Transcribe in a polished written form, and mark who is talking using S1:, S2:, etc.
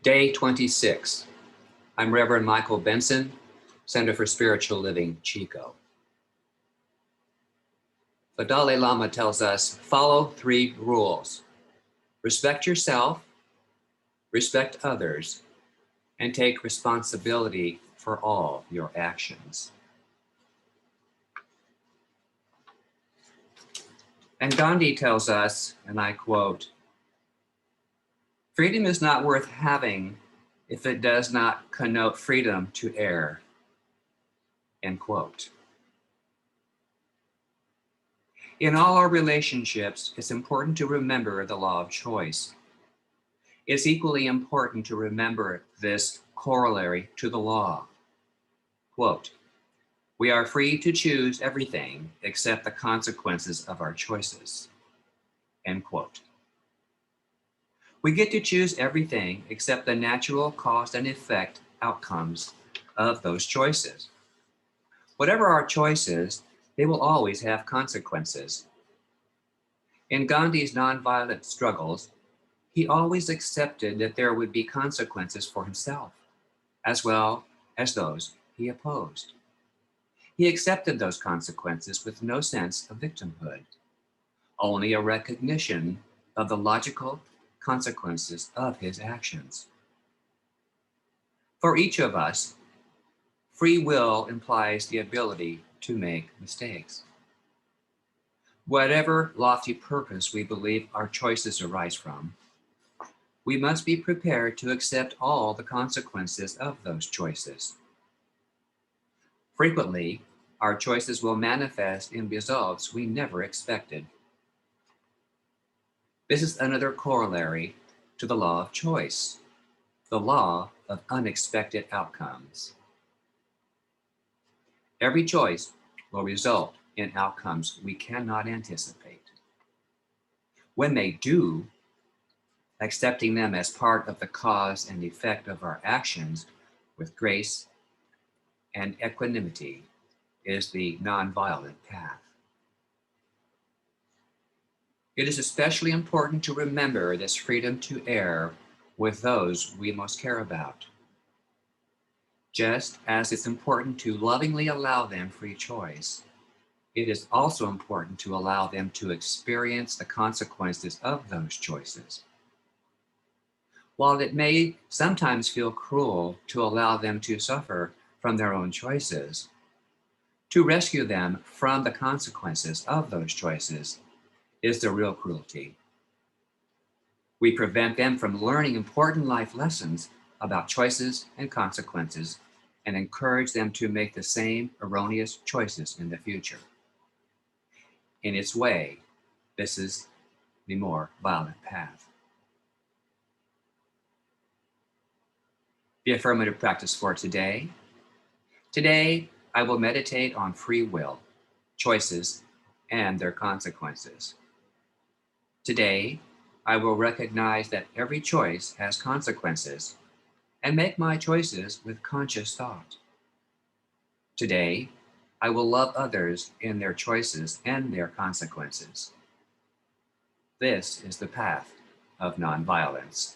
S1: Day 26. I'm Reverend Michael Benson, Center for Spiritual Living, Chico. The Dalai Lama tells us, follow 3 rules. Respect yourself, respect others, and take responsibility for all your actions. And Gandhi tells us, and I quote, freedom is not worth having if it does not connote freedom to err, end quote. In all our relationships, it's important to remember the law of choice. It's equally important to remember this corollary to the law. Quote, we are free to choose everything except the consequences of our choices, end quote. We get to choose everything except the natural cause and effect outcomes of those choices. Whatever our choices, they will always have consequences. In Gandhi's nonviolent struggles, he always accepted that there would be consequences for himself, as well as those he opposed. He accepted those consequences with no sense of victimhood, only a recognition of the logical consequences of his actions. For each of us, free will implies the ability to make mistakes. Whatever lofty purpose we believe our choices arise from, we must be prepared to accept all the consequences of those choices. Frequently, our choices will manifest in results we never expected. This is another corollary to the law of choice, the law of unexpected outcomes. Every choice will result in outcomes we cannot anticipate. When they do, accepting them as part of the cause and effect of our actions with grace and equanimity is the nonviolent path. It is especially important to remember this freedom to err with those we most care about. Just as it's important to lovingly allow them free choice, it is also important to allow them to experience the consequences of those choices. While it may sometimes feel cruel to allow them to suffer from their own choices, to rescue them from the consequences of those choices is the real cruelty. We prevent them from learning important life lessons about choices and consequences and encourage them to make the same erroneous choices in the future. In its way, this is the more violent path. The affirmative practice for today. Today, I will meditate on free will, choices, and their consequences. Today, I will recognize that every choice has consequences and make my choices with conscious thought. Today, I will love others in their choices and their consequences. This is the path of nonviolence.